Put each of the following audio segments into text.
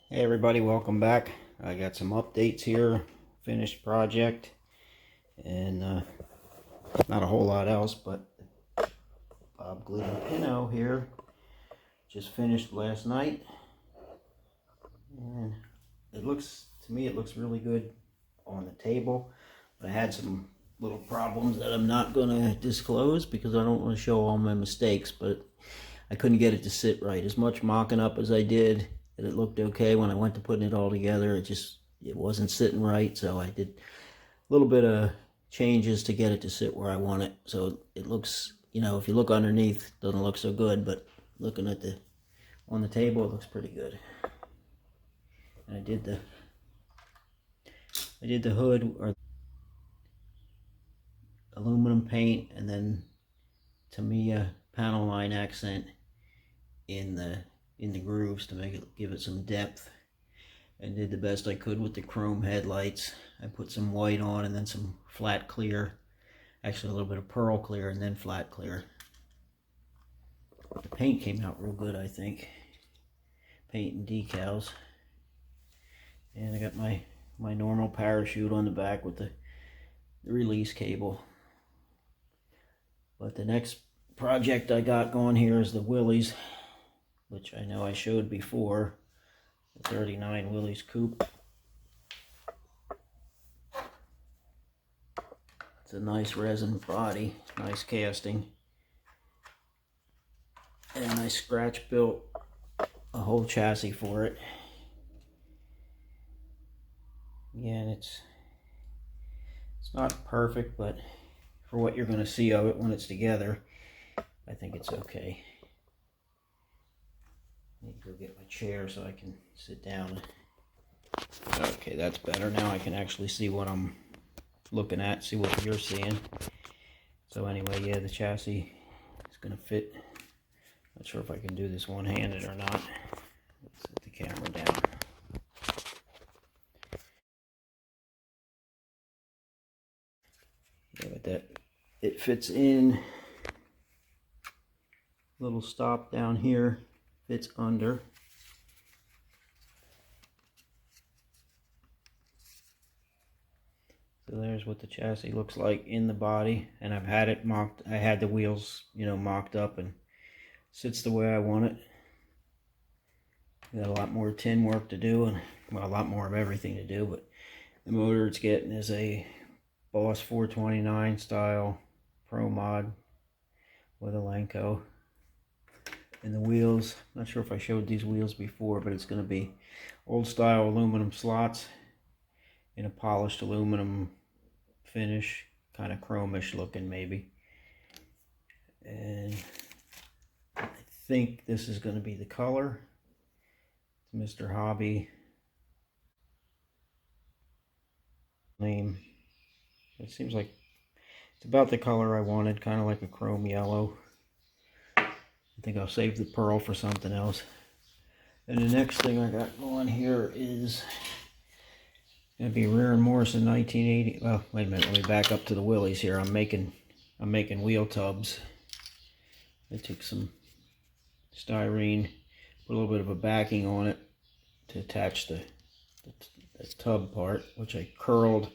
Hey everybody, welcome back. I got some updates here, finished project, and not a whole lot else, but Glidden Pinto here just finished last night, and it looks, to me, it looks really good on the table, but I had some little problems that I'm not going to disclose because I don't want to show all my mistakes, but I couldn't get it to sit right. As much mocking up as I did, that it looked okay, when I went to putting it all together, it wasn't sitting right, so I did a little bit of changes to get it to sit where I want it. So it looks, if you look underneath, it doesn't look so good, but looking at on the table, it looks pretty good. And I did the hood or aluminum paint, and then Tamiya panel line accent in the grooves to give it some depth. And did the best I could with the chrome headlights. I put some white on and then some flat clear. Actually a little bit of pearl clear and then flat clear. The paint came out real good, I think. Paint and decals. And I got my normal parachute on the back with the release cable. But the next project I got going here is the Willys, which I know I showed before. The 39 Willys coupe. It's a nice resin body, nice casting. And I scratch built a whole chassis for it. Again, it's not perfect, but for what you're going to see of it when it's together, I think it's okay. I need to go get my chair so I can sit down. Okay, that's better. Now I can actually see what I'm looking at, see what you're seeing. So anyway, yeah, the chassis is going to fit. Not sure if I can do this one-handed or not. Let's set the camera down. Yeah, but it fits in. Little stop down here fits under. So there's what the chassis looks like in the body, and I've had it mocked. I had the wheels, mocked up, and sits the way I want it. Got a lot more tin work to do, and well, a lot more of everything to do, but the motor it's getting is a Boss 429 style Pro Mod with a Lenco. And the wheels, not sure if I showed these wheels before, but it's going to be old style aluminum slots in a polished aluminum finish, kind of chromish looking maybe. And I think this is going to be the color. It's Mr. Hobby name. It seems like it's about the color I wanted, kind of like a chrome yellow. I think I'll save the pearl for something else. And the next thing I got going here is going to be Rear and Morrison 1980. Well, wait a minute. Let me back up to the Willys here. I'm making wheel tubs. I took some styrene, put a little bit of a backing on it to attach the tub part, which I curled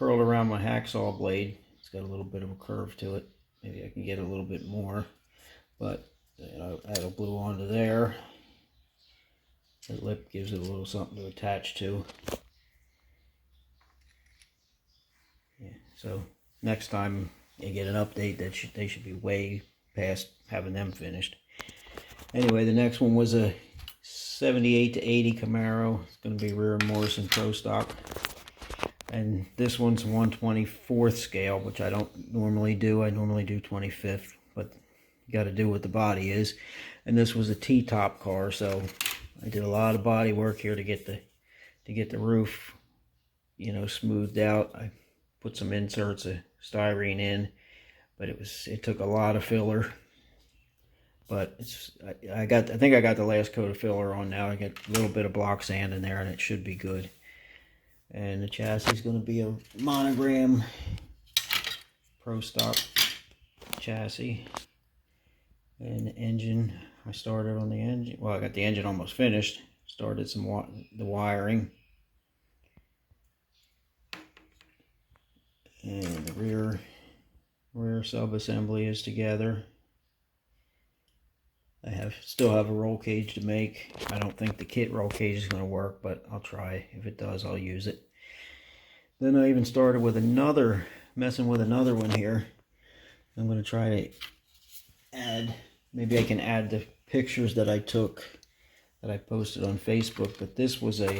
around my hacksaw blade. It's got a little bit of a curve to it. Maybe I can get a little bit more, but add a glue onto there. The lip gives it a little something to attach to. Yeah, so next time you get an update, they should be way past having them finished. Anyway, the next one was a 78 to 80 Camaro. It's going to be Rear and Morrison Pro Stock. And this one's 1/24th scale, which I don't normally do. I normally do 25th, but you got to do what the body is. And this was a T-top car, so I did a lot of body work here to get the roof, smoothed out. I put some inserts of styrene in, but it took a lot of filler. But I think I got the last coat of filler on now. I got a little bit of block sand in there, and it should be good. And the chassis is going to be a monogram Pro Stock chassis. And the engine, I started on the engine. Well, I got the engine almost finished. started the wiring. And the rear sub-assembly is together. I still have a roll cage to make. I don't think the kit roll cage is going to work, but I'll try. If it does, I'll use it. Then I even started with messing with another one here. I'm going to try to add, maybe I can add the pictures that I took that I posted on Facebook. But this was a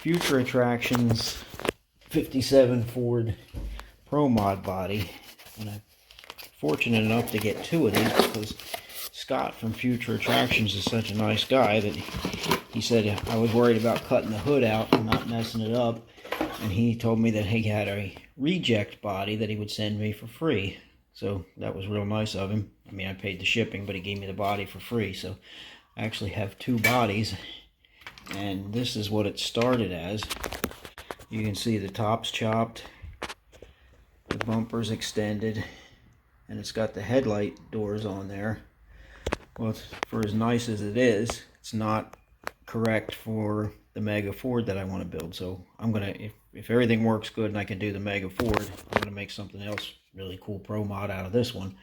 Future Attractions 57 Ford Pro Mod body, and I'm fortunate enough to get 2 of these because Scott from Future Attractions is such a nice guy that he said I was worried about cutting the hood out and not messing it up, and he told me that he had a reject body that he would send me for free. So that was real nice of him. I mean, I paid the shipping, but he gave me the body for free. So I actually have 2 bodies, and this is what it started as. You can see the top's chopped, the bumper's extended, and it's got the headlight doors on there. Well, for as nice as it is, it's not correct for the Mega Ford that I want to build. So I'm gonna, if everything works good and I can do the Mega Ford, I'm gonna make something else really cool pro mod out of this one.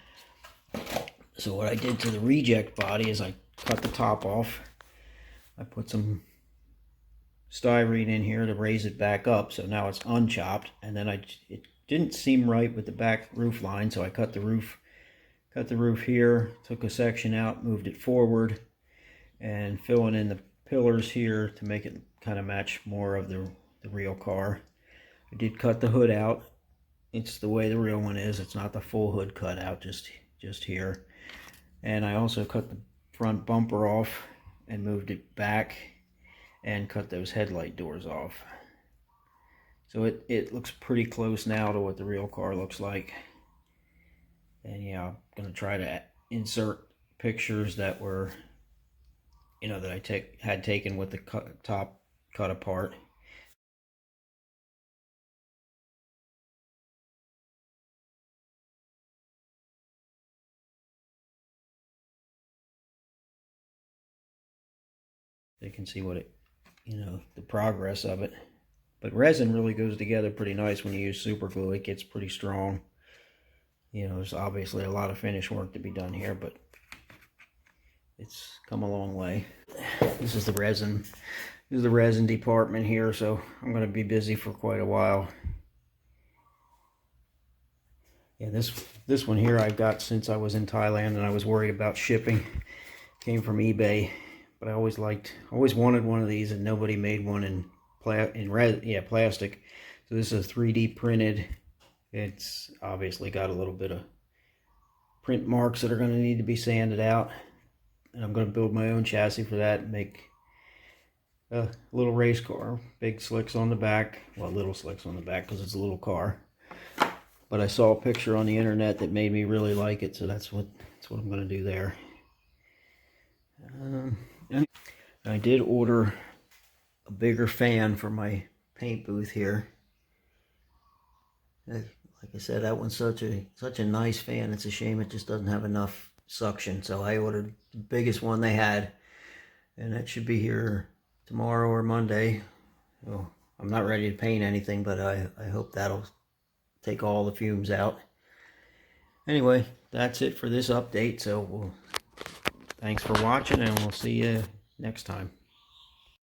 So what I did to the reject body is I cut the top off. I put some styrene in here to raise it back up, so now it's unchopped. And then it didn't seem right with the back roof line, so I cut the roof here, took a section out, moved it forward, and filling in the pillars here to make it kind of match more of the real car. I did cut the hood out. It's the way the real one is. It's not the full hood cut out, just here. And I also cut the front bumper off and moved it back and cut those headlight doors off. So it looks pretty close now to what the real car looks like. And yeah, I'm gonna try to insert pictures that were, you know, that I had taken with the top cut apart. They can see what it, you know, the progress of it. But resin really goes together pretty nice when you use super glue. It gets pretty strong. You know, there's obviously a lot of finish work to be done here, but it's come a long way. This is the resin. This is the resin department here, so I'm going to be busy for quite a while. Yeah, this one here I got since I was in Thailand and I was worried about shipping. Came from eBay, but I always wanted one of these, and nobody made one in plastic. So this is 3D printed. It's obviously got a little bit of print marks that are going to need to be sanded out, and I'm going to build my own chassis for that and make a little race car. Big slicks on the back, well, little slicks on the back because it's a little car. But I saw a picture on the internet that made me really like it, so that's what I'm going to do there. I did order a bigger fan for my paint booth here. Like I said, that one's such a nice fan. It's a shame it just doesn't have enough suction. So I ordered the biggest one they had, and that should be here tomorrow or Monday. Well, I'm not ready to paint anything, but I hope that'll take all the fumes out. Anyway, that's it for this update. So thanks for watching, and we'll see you next time.